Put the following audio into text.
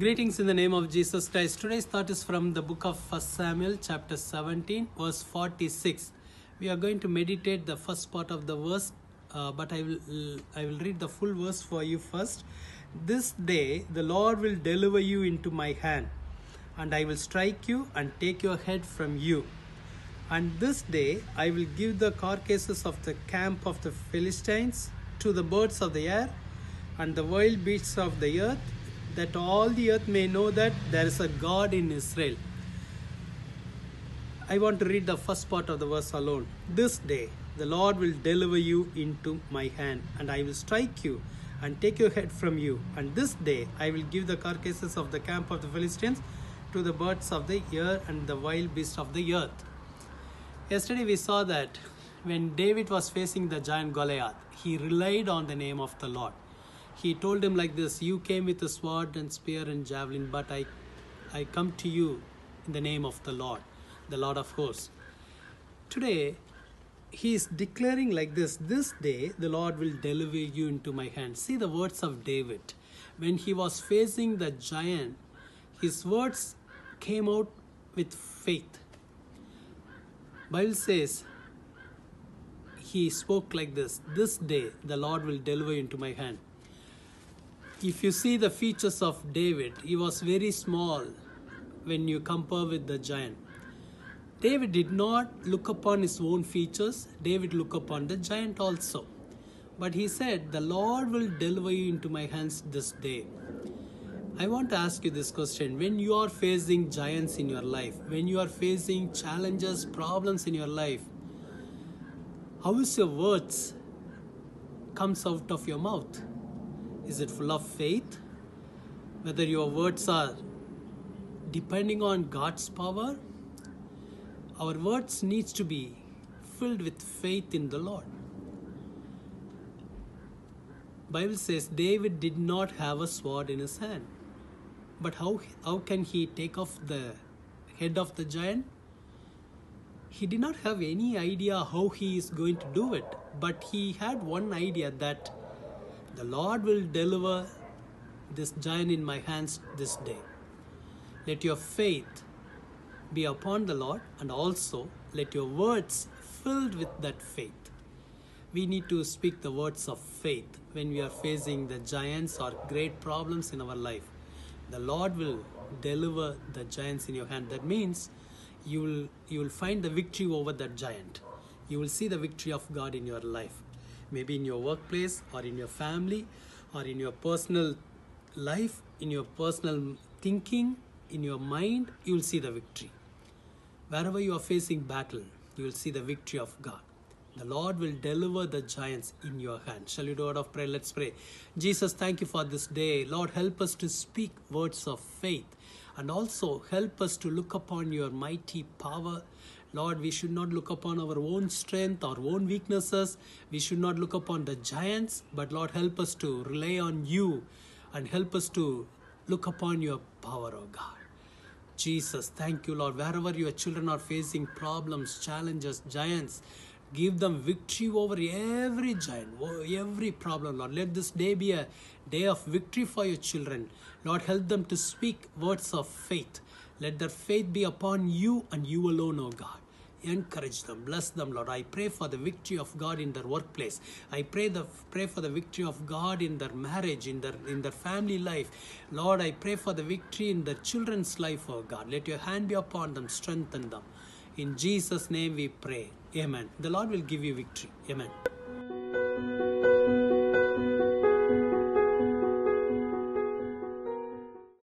Greetings in the name of Jesus Christ. Today's thought is from the book of 1 Samuel chapter 17 verse 46. We are going to meditate the first part of the verse, but I will read the full verse for you first. This day the Lord will deliver you into my hand, and I will strike you and take your head from you. And this day I will give the carcasses of the camp of the Philistines to the birds of the air and the wild beasts of the earth, that all the earth may know that there is a God in Israel. I want to read the first part of the verse alone. This day the Lord will deliver you into my hand, and I will strike you and take your head from you. And this day I will give the carcasses of the camp of the Philistines to the birds of the air and the wild beasts of the earth. Yesterday we saw that when David was facing the giant Goliath, he relied on the name of the Lord. He told him like this: you came with a sword and spear and javelin, but I come to you in the name of the Lord of hosts. Today, he is declaring like this: this day the Lord will deliver you into my hand. See the words of David. When he was facing the giant, his words came out with faith. Bible says he spoke like this: this day the Lord will deliver you into my hand. If you see the features of David, he was very small when you compare with the giant. David did not look upon his own features. David looked upon the giant also. But he said, the Lord will deliver you into my hands this day. I want to ask you this question. When you are facing giants in your life, when you are facing challenges, problems in your life, how is your words comes out of your mouth? Is it full of faith? Whether your words are depending on God's power, our words needs to be filled with faith in the Lord. Bible says David did not have a sword in his hand. But how can he take off the head of the giant? He did not have any idea how he is going to do it. But he had one idea, that the Lord will deliver this giant in my hands this day. Let your faith be upon the Lord, and also let your words filled with that faith. We need to speak the words of faith when we are facing the giants or great problems in our life. The Lord will deliver the giants in your hand. That means you will find the victory over that giant. You will see the victory of God in your life. Maybe in your workplace, or in your family, or in your personal life, in your personal thinking, in your mind, you will see the victory. Wherever you are facing battle, you will see the victory of God. The Lord will deliver the giants in your hand. Shall we do a word of prayer? Let's pray. Jesus, thank you for this day. Lord, help us to speak words of faith, and also help us to look upon your mighty power. Lord, we should not look upon our own strength, our own weaknesses. We should not look upon the giants, but Lord, help us to rely on you, and help us to look upon your power, oh God. Jesus, thank you, Lord. Wherever your children are facing problems, challenges, giants, give them victory over every giant, every problem, Lord. Let this day be a day of victory for your children. Lord, help them to speak words of faith. Let their faith be upon you and you alone, O God. Encourage them, bless them, Lord. I pray for the victory of God in their workplace. I pray for the victory of God in their marriage, in their family life. Lord, I pray for the victory in their children's life, O God. Let your hand be upon them, strengthen them. In Jesus' name we pray. Amen. The Lord will give you victory. Amen.